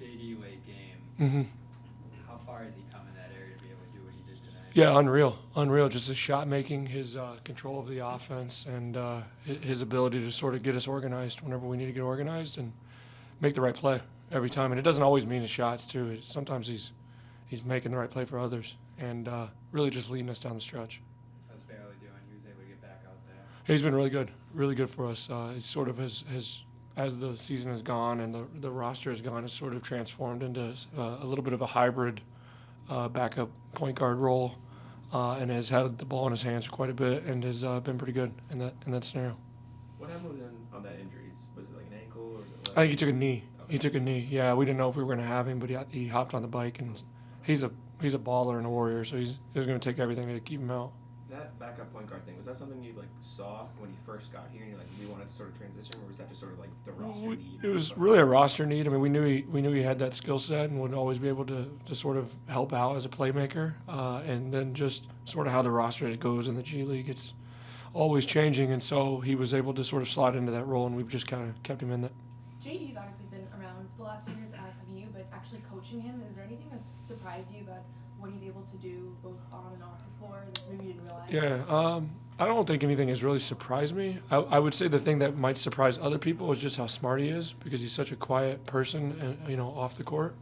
JD late game. Mm-hmm. How far has he come in that area to be able to do what he did tonight? Yeah, unreal. Just his shot making, his control of the offense, and his ability to sort of get us organized whenever we need to get organized and make the right play every time. And it doesn't always mean his shots too. Sometimes he's making the right play for others and really just leading us down the stretch. How's Bailey doing? He was able to get back out there. He's been really good for us. It's sort of as the season has gone and the roster has gone, it's sort of transformed into a little bit of a hybrid backup point guard role, and has had the ball in his hands quite a bit and has been pretty good in that scenario. What happened with him on that injury? Was it like an ankle or was it like... I think he took a knee. Okay. He took a knee. Yeah, we didn't know if we were going to have him, but he hopped on the bike, and he's a baller and a warrior, so he's going to take everything to keep him out. That backup point guard thing, was that something you like saw when you first got here and you're like, we wanted to sort of transition, or was that just sort of like the roster need? It was really a roster need. I mean, we knew he had that skill set and would always be able to sort of help out as a playmaker. And then just sort of how the roster goes in the G League, it's always changing, and so he was able to sort of slide into that role, and we've just kind of kept him in that. JD's obviously been around the last few years, as have you, but actually coaching him, is there anything that's surprised you about what he's able to do both on and off the floor that maybe you didn't realize? Yeah, I don't think anything has really surprised me. I would say the thing that might surprise other people is just how smart he is, because he's such a quiet person, and off the court.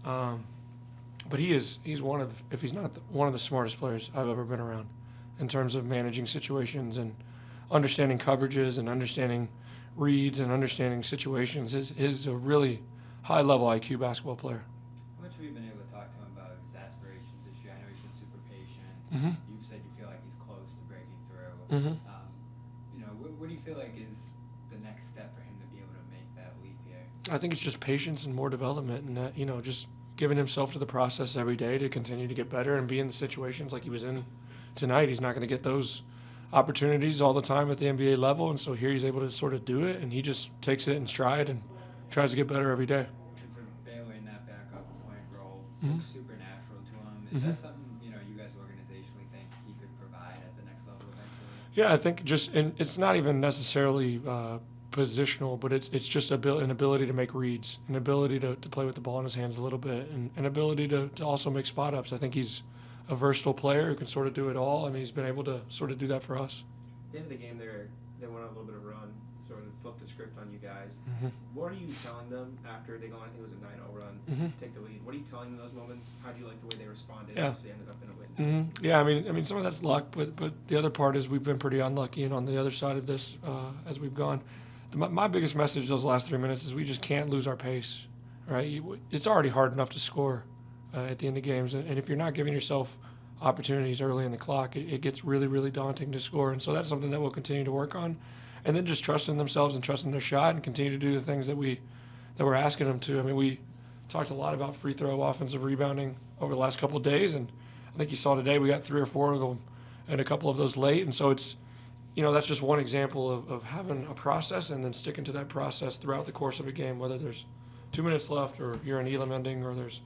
But he's one of, if he's not one of the smartest players I've ever been around, in terms of managing situations and understanding coverages and understanding reads and understanding situations. He's a really high level IQ basketball player. How much have you been able to talk to him about his aspirations this year? I know he's been super patient. Mm-hmm. You've said you feel like he's close to breaking through. Mm-hmm. What do you feel like is the next step for him to be able to make that leap here? I think it's just patience and more development, and just giving himself to the process every day to continue to get better and be in the situations like he was in tonight. He's not going to get those opportunities all the time at the NBA level, and so here he's able to sort of do it, and he just takes it in stride and tries to get better every day. And for Baylor in that backup point role, Mhm. looks supernatural to him. Is Mhm. that something you guys organizationally think he could provide at the next level eventually? Yeah, I think and it's not even necessarily positional, but it's just an ability to make reads, an ability to play with the ball in his hands a little bit, and an ability to also make spot ups. I think he's a versatile player who can sort of do it all, and he's been able to sort of do that for us. At the end of the game, they went on a little bit of a run, sort of flipped the script on you guys. Mm-hmm. What are you telling them after they go on? I think it was a 9-0 run, Mm-hmm. take the lead. What are you telling them in those moments? How do you like the way they responded? Yeah. Obviously ended up in a win. Mm-hmm. Yeah, I mean, some of that's luck, but the other part is we've been pretty unlucky, and on the other side of this, as we've gone, my biggest message those last 3 minutes is we just can't lose our pace, right? It's already hard enough to score at the end of games, and if you're not giving yourself opportunities early in the clock, it gets really, really daunting to score, and so that's something that we'll continue to work on, and then just trusting themselves and trusting their shot and continue to do the things that we're asking them to. I mean, we talked a lot about free throw offensive rebounding over the last couple of days, and I think you saw today we got 3 or 4 of them and a couple of those late, and so it's, that's just one example of having a process and then sticking to that process throughout the course of a game, whether there's 2 minutes left or you're in Elam ending or there's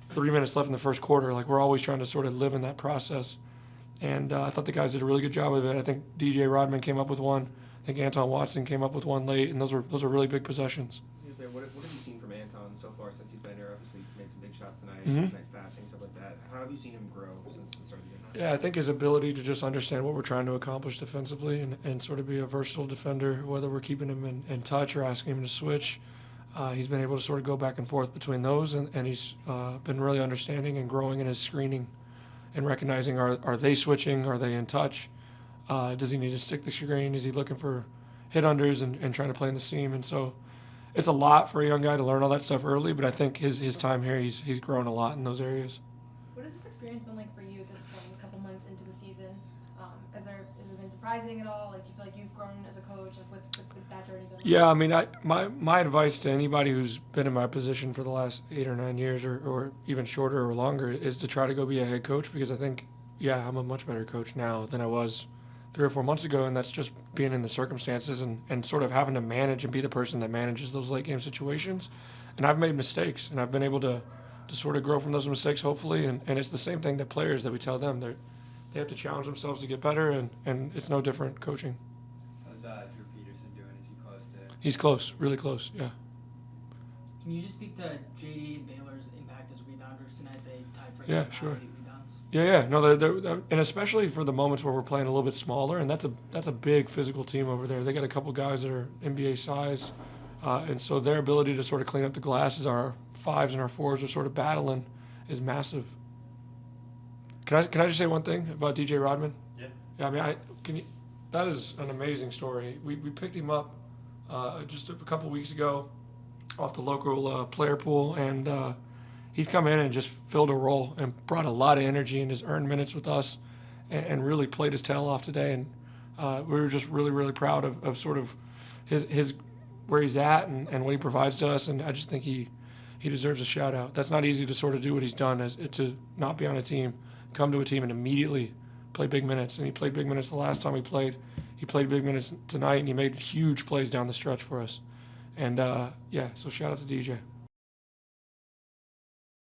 3 minutes left in the first quarter. Like, we're always trying to sort of live in that process, and I thought the guys did a really good job of it. I think DJ Rodman came up with one. I think Anton Watson came up with one late, and those are really big possessions. What have you seen from Anton so far since he's been here? Obviously, made some big shots tonight, Mhm. nice passing, stuff like that. How have you seen him grow since the start of the game? Yeah, I think his ability to just understand what we're trying to accomplish defensively and sort of be a versatile defender, whether we're keeping him in touch or asking him to switch. He's been able to sort of go back and forth between those, and he's been really understanding and growing in his screening and recognizing, are they switching, are they in touch, does he need to stick the screen, is he looking for hit unders and trying to play in the seam, and so it's a lot for a young guy to learn all that stuff early, but I think his time here, he's grown a lot in those areas. What has this experience been like for you at this point, a couple months into the season? Has it been surprising at all? Like, do you feel like you've grown as a coach? Like, what's been that journey been like? Yeah, I mean, my advice to anybody who's been in my position for the last 8 or 9 years or even shorter or longer is to try to go be a head coach, because I think, I'm a much better coach now than I was 3 or 4 months ago, and that's just being in the circumstances and sort of having to manage and be the person that manages those late game situations. And I've made mistakes, and I've been able to sort of grow from those mistakes, hopefully, and it's the same thing that players that we tell them. They have to challenge themselves to get better, and it's no different coaching. How's Drew Peterson doing? Is he close to? He's close, really close, yeah. Can you just speak to JD and Baylor's impact as rebounders tonight? They tied for Yeah, top sure. 8 rebounds. Yeah. No, they're and especially for the moments where we're playing a little bit smaller, and that's a big physical team over there. They got a couple guys that are NBA size, and so their ability to sort of clean up the glass as our 5s and our 4s are sort of battling is massive. Can I just say one thing about DJ Rodman? Yeah. Yeah, I mean, that is an amazing story. We picked him up just a couple weeks ago off the local player pool, and he's come in and just filled a role and brought a lot of energy and has earned minutes with us and really played his tail off today. And we were just really, really proud of sort of his where he's at and what he provides to us. And I just think he deserves a shout out. That's not easy to sort of do what he's done, as to not be on a team, come to a team and immediately play big minutes. And he played big minutes the last time we played. He played big minutes tonight, and he made huge plays down the stretch for us. And, so shout out to DJ.